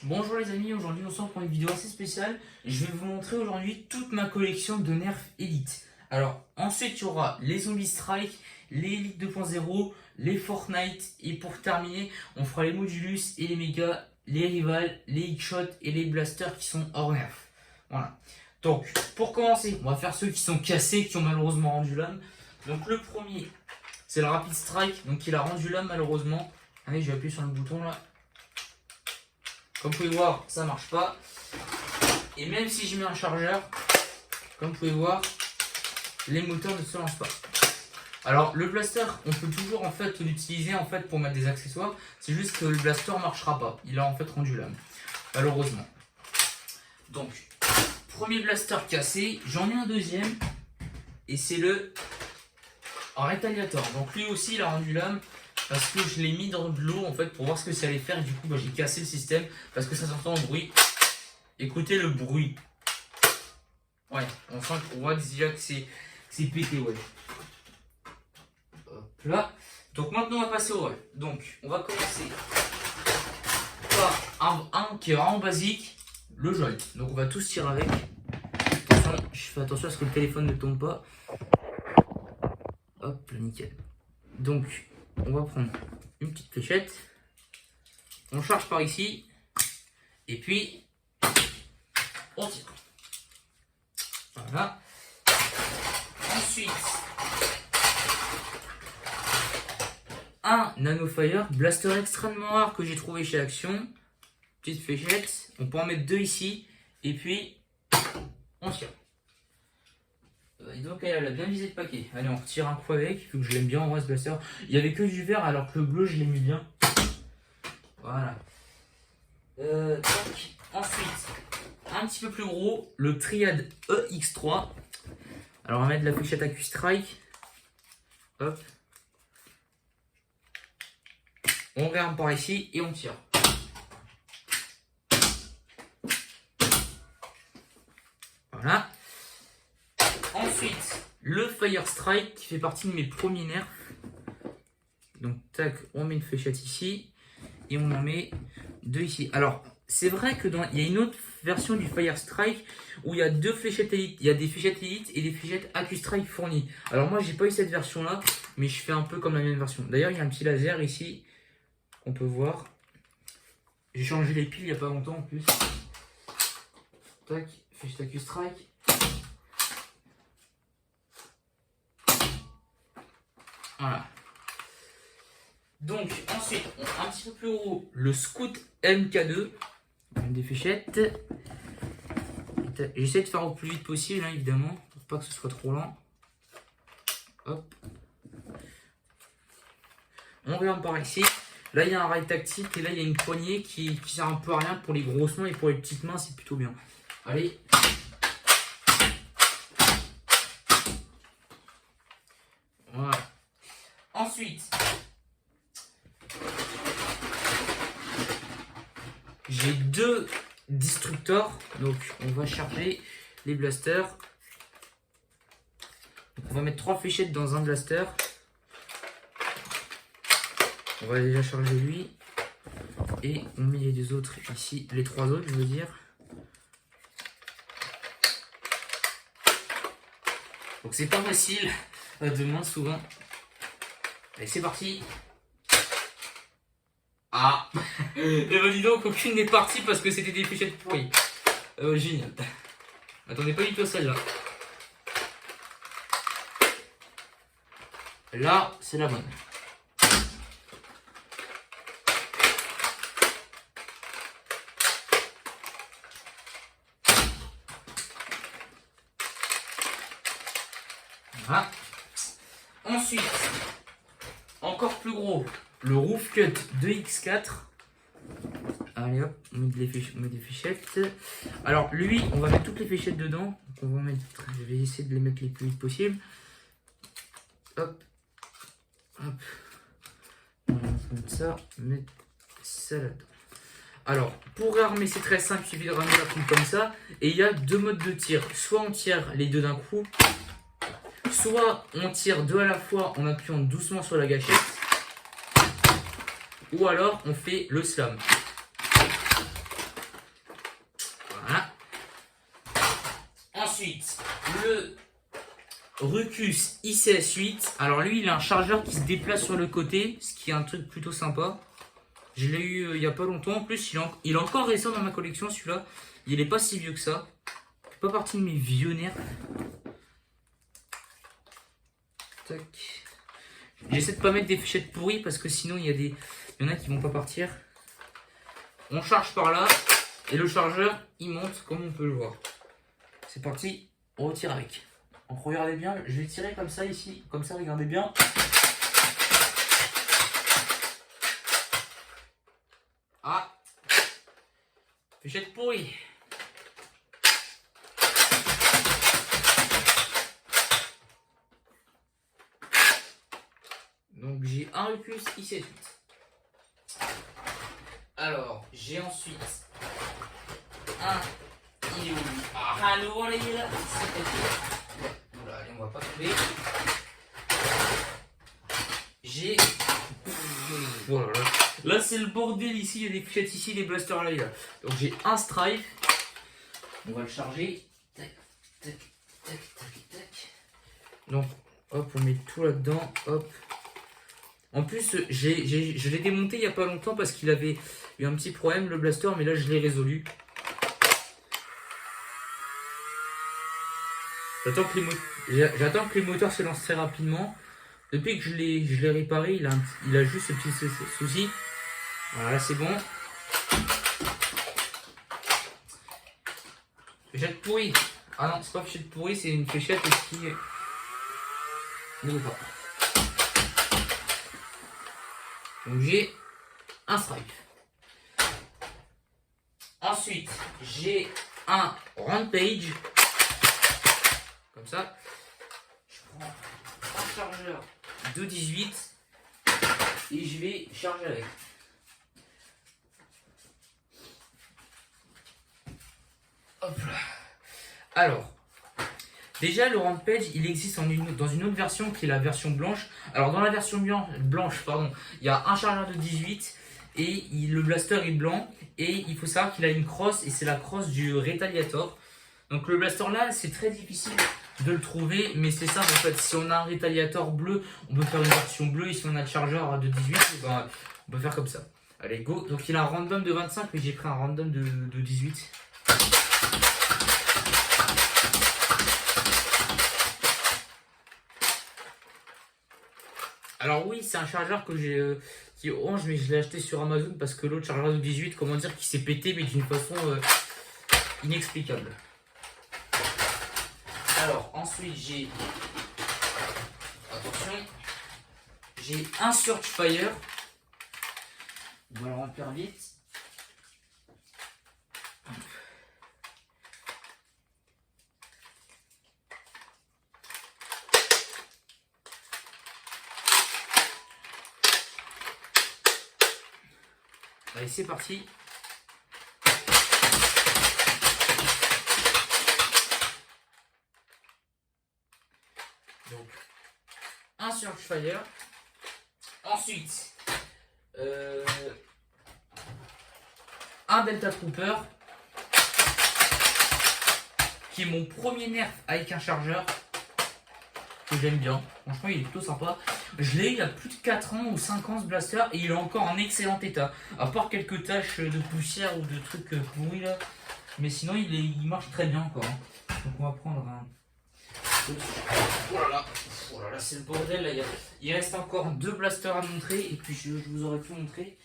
Bonjour les amis, aujourd'hui on se retrouve pour une vidéo assez spéciale. Je vais vous montrer aujourd'hui toute ma collection de Nerf Elite. Alors ensuite il y aura les Zombie Strike, les Elite 2.0, les Fortnite et pour terminer on fera les Modulus et les Mega, les Rival, les X-Shot et les Blasters qui sont hors Nerf. Voilà. Donc pour commencer on va faire ceux qui sont cassés, qui ont malheureusement rendu l'âme. Donc le premier c'est le Rapid Strike, donc il a rendu l'âme malheureusement. Allez, je vais appuyer sur le bouton là. Comme vous pouvez voir, ça marche pas. Et même si je mets un chargeur, comme vous pouvez voir, les moteurs ne se lancent pas. Alors le blaster, on peut toujours en fait l'utiliser en fait pour mettre des accessoires. C'est juste que le blaster marchera pas. Il a en fait rendu l'âme, malheureusement. Donc premier blaster cassé. J'en ai un deuxième et c'est le Retaliator. Donc lui aussi il a rendu l'âme. Parce que je l'ai mis dans de l'eau en fait pour voir ce que ça allait faire et du coup j'ai cassé le système parce que ça s'entend en bruit. Écoutez le bruit. Ouais, on voit déjà que c'est pété, ouais. Hop là. Donc maintenant on va passer au rôle. Donc on va commencer par un qui est vraiment basique, le jolt. Donc on va tous tirer avec. Attention, je fais attention à ce que le téléphone ne tombe pas. Hop là, nickel. Donc on va prendre une petite fléchette, on charge par ici, et puis on tire. Voilà. Ensuite, un Nanofire, blaster extrêmement rare que j'ai trouvé chez Action. Petite fléchette, on peut en mettre deux ici, et puis on tire. Et donc elle a bien visé le paquet. Allez, on retire un coup avec, vu que je l'aime bien en vrai ce blaster. Il n'y avait que du vert alors que le bleu je l'aimais bien. Voilà. Ensuite, un petit peu plus gros, le Triad EX3. Alors on va mettre la fléchette AccuStrike. Hop. On regarde par ici et on tire. Voilà. Ensuite, le Fire Strike qui fait partie de mes premiers nerfs. Donc, tac, on met une fléchette ici et on en met deux ici. Alors, c'est vrai que il y a une autre version du Fire Strike où il y a deux fléchettes Elite. Il y a des fléchettes Elite et des fléchettes AccuStrike fournies. Alors, moi, j'ai pas eu cette version là, mais je fais un peu comme la même version. D'ailleurs, il y a un petit laser ici qu'on peut voir. J'ai changé les piles il n'y a pas longtemps en plus. Tac, fléchette AccuStrike. Voilà. Donc ensuite, un petit peu plus haut, le Scout MK2. Des fléchettes. J'essaie de faire au plus vite possible, hein, évidemment, pour pas que ce soit trop lent. Hop. On regarde par ici. Là, il y a un rail tactique et là, il y a une poignée qui sert un peu à rien pour les grosses mains et pour les petites mains, c'est plutôt bien. Allez. Voilà. Ensuite, j'ai deux destructors, donc on va charger les blasters. Donc on va mettre trois fléchettes dans un blaster. On va déjà charger lui et on met les deux autres ici, les trois autres, je veux dire. Donc c'est pas facile à demander souvent. Allez, c'est parti. Ah. Et bah dis donc, aucune n'est partie parce que c'était des fléchettes pourries. Génial. Attendez pas du tout à celle-là. Là, c'est la bonne. Voilà. Ensuite, encore plus gros, le Roof Cut 2X4. Allez hop, on met des fléchettes. Alors lui, on va mettre toutes les fléchettes dedans. Donc on va mettre, je vais essayer de les mettre les plus vite possible. Hop, hop. On va mettre ça, mettre ça là-dedans. Alors, pour réarmer, c'est très simple, il suffit de ramener la coupe comme ça. Et il y a deux modes de tir. Soit on tire les deux d'un coup, soit on tire deux à la fois en appuyant doucement sur la gâchette, ou alors on fait le slam. Ensuite, le Ruckus ICS8. Alors lui, il a un chargeur qui se déplace sur le côté, ce qui est un truc plutôt sympa. Je l'ai eu il n'y a pas longtemps. En plus, il est encore récent dans ma collection, celui-là. Il n'est pas si vieux que ça. Il fait pas partie de mes vieux nerfs. Tac. J'essaie de pas mettre des fichettes pourries parce que sinon il y en a qui vont pas partir. On charge par là et le chargeur il monte comme on peut le voir. C'est parti, on retire avec. Donc regardez bien, je vais tirer comme ça ici, comme ça regardez bien. Ah, fichette pourrie. Donc j'ai un Ruckus IC8. Alors j'ai ensuite un. Il est où lui? Ah le il est là. Oula, allez, on va pas tomber. J'ai. Voilà. Là c'est le bordel ici, il y a des fichettes ici, des blasters là. Donc j'ai un Strife. On va le charger. Tac, tac, tac, tac, tac. Donc hop, on met tout là-dedans. Hop. En plus, je l'ai démonté il n'y a pas longtemps parce qu'il avait eu un petit problème, le blaster, mais là je l'ai résolu. J'attends que les moteurs se lancent très rapidement. Depuis que je l'ai réparé, il a juste ce petit souci. Voilà, c'est bon. Fichette pourrie. Ah non, c'est pas fichette pourrie, c'est une fichette qui ne veut pas. Donc j'ai un Stripe. Ensuite, j'ai un Rampage. Comme ça. Je prends un chargeur de 18 et je vais charger avec. Hop là. Alors, déjà le Rampage, il existe dans une autre version qui est la version blanche. Alors dans la version blanche, il y a un chargeur de 18 et le blaster est blanc. Et il faut savoir qu'il a une crosse et c'est la crosse du Retaliator. Donc le blaster là, c'est très difficile de le trouver, mais c'est simple en fait. Si on a un Retaliator bleu, on peut faire une version bleue. Et si on a le chargeur de 18, ben, on peut faire comme ça. Allez, go. Donc il a un random de 25, mais j'ai pris un random de 18. Alors oui, c'est un chargeur que qui est orange, mais je l'ai acheté sur Amazon parce que l'autre chargeur de 18, comment dire, qui s'est pété, mais d'une façon inexplicable. Alors ensuite j'ai, attention, j'ai un Searchfire. On va le remplir vite. Allez, c'est parti. Donc, un Searchfire. Ensuite, un Delta Trooper, qui est mon premier nerf avec un chargeur, que j'aime bien. Franchement, il est plutôt sympa. Je l'ai eu il y a plus de 4 ans ou 5 ans ce blaster et il est encore en excellent état. À part quelques taches de poussière ou de trucs pourris là. Mais sinon, il marche très bien encore. Donc, on va prendre un. Oh là là, c'est le bordel là. Il reste encore 2 blasters à montrer et puis je vous aurais pu montrer.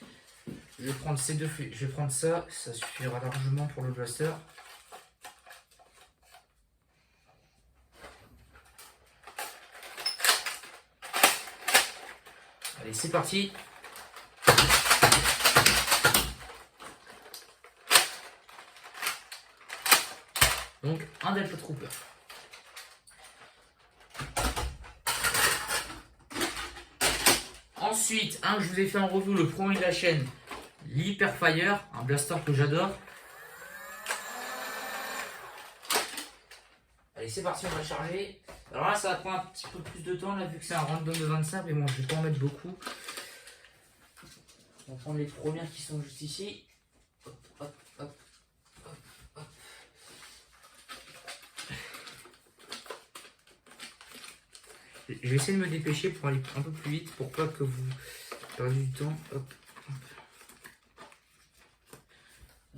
Je vais prendre ces deux, je vais prendre ça suffira largement pour le blaster. Allez, c'est parti. Donc un Delta Trooper. Ensuite, un que je vous ai fait en review, le premier de la chaîne, l'Hyperfire, un blaster que j'adore. Allez, c'est parti, on va charger. Alors là, ça va prendre un petit peu plus de temps, là, vu que c'est un random de 25, mais bon, je vais pas en mettre beaucoup. On va prendre les premières qui sont juste ici. Hop, hop, hop, hop, hop. Je vais essayer de me dépêcher pour aller un peu plus vite pour pas que vous perdiez du temps. Hop.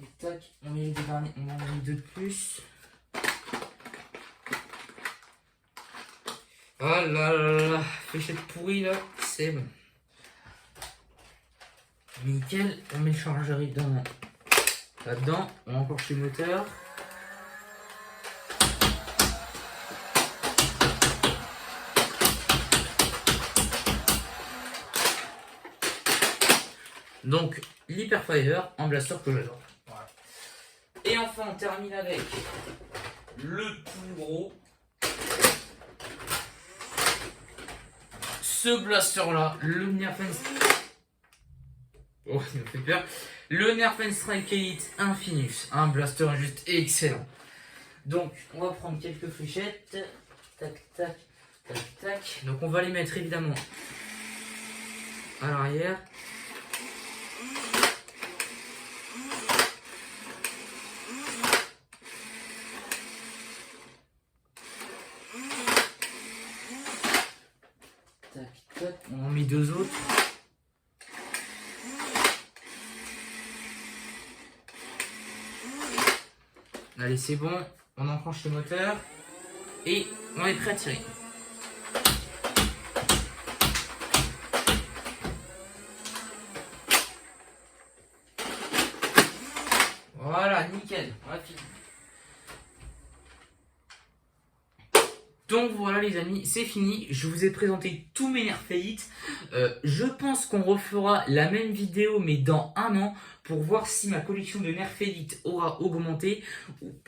Et tac, on met les deux derniers, on en met deux de plus. Ah là là là, fléchette pourrie là, c'est bon. Nickel, on met le chargeur évidemment là-dedans, on enclenche le moteur. Donc l'Hyperfire, un blaster que j'adore. Voilà. Et enfin on termine avec le plus gros. Ce blaster là, le Nerf oh, il me fait peur. Le Nerf Strike Elite Infinus, un blaster juste excellent. Donc on va prendre quelques fléchettes. Tac tac tac tac. Donc on va les mettre évidemment à l'arrière. Tac, tac. On en met deux autres. Allez, c'est bon. On enclenche le moteur. Et on est prêt à tirer. Voilà, nickel. On a fini. Donc voilà les amis, c'est fini, je vous ai présenté tous mes Nerf Elite. Je pense qu'on refera la même vidéo mais dans un an pour voir si ma collection de Nerf Elite aura augmenté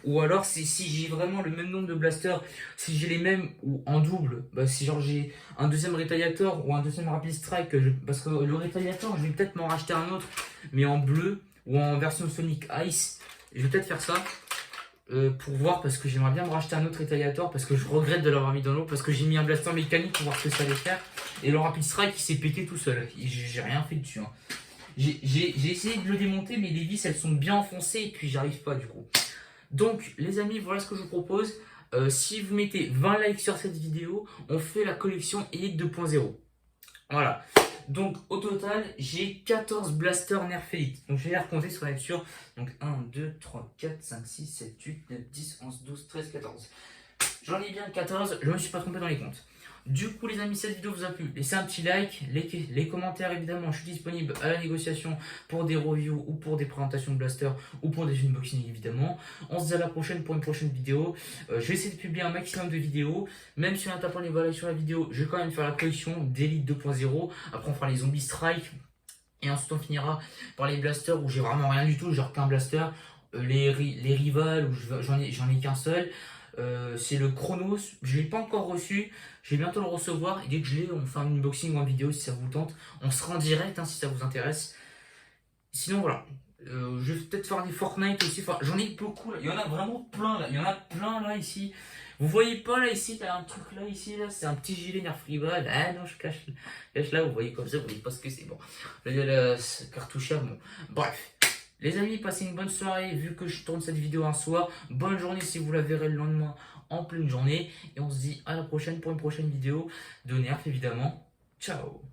ou alors si j'ai vraiment le même nombre de blasters, si j'ai les mêmes ou en double, bah, si genre j'ai un deuxième Retaliator ou un deuxième Rapid Strike, parce que le Retaliator je vais peut-être m'en racheter un autre mais en bleu ou en version Sonic Ice, je vais peut-être faire ça. Pour voir parce que j'aimerais bien me racheter un autre Retaliator parce que je regrette de l'avoir mis dans l'eau parce que j'ai mis un blaster mécanique pour voir ce que ça allait faire et le Rapid Strike il s'est pété tout seul, j'ai rien fait dessus hein. J'ai essayé de le démonter mais les vis elles sont bien enfoncées et puis j'arrive pas du coup. Donc les amis voilà ce que je vous propose, si vous mettez 20 likes sur cette vidéo on fait la collection Elite 2.0. Voilà. Donc au total, j'ai 14 blasters Nerf Elite. Donc je vais les recompter sur être sûr. Donc 1, 2, 3, 4, 5, 6, 7, 8, 9, 10, 11, 12, 13, 14. J'en ai bien 14, je ne me suis pas trompé dans les comptes. Du coup les amis, cette vidéo vous a plu, laissez un petit like, les commentaires évidemment, je suis disponible à la négociation pour des reviews ou pour des présentations de blaster ou pour des unboxings évidemment. On se dit à la prochaine pour une prochaine vidéo. Je vais essayer de publier un maximum de vidéos, même si on a tapé les likes sur la vidéo, je vais quand même faire la collection d'Elite 2.0, après on fera les zombies strike et ensuite on finira par les blasters où j'ai vraiment rien du tout, genre qu'un blaster, les rivals où j'en ai qu'un seul. C'est le Chronos, je ne l'ai pas encore reçu, je vais bientôt le recevoir et dès que je l'ai on fait un unboxing ou en vidéo si ça vous tente, on sera en direct hein, si ça vous intéresse. Sinon voilà, je vais peut-être faire des Fortnite aussi, enfin, j'en ai beaucoup là, il y en a vraiment plein là, il y en a plein là ici. Vous voyez pas là ici, il y a un truc là ici, là c'est un petit gilet Nerf Rival, ah non je cache là, vous voyez comme ça, vous voyez pas ce que c'est, bon, là il y a le cartoucheur, bon, bref. Les amis, passez une bonne soirée vu que je tourne cette vidéo un soir. Bonne journée si vous la verrez le lendemain en pleine journée. Et on se dit à la prochaine pour une prochaine vidéo de Nerf évidemment. Ciao.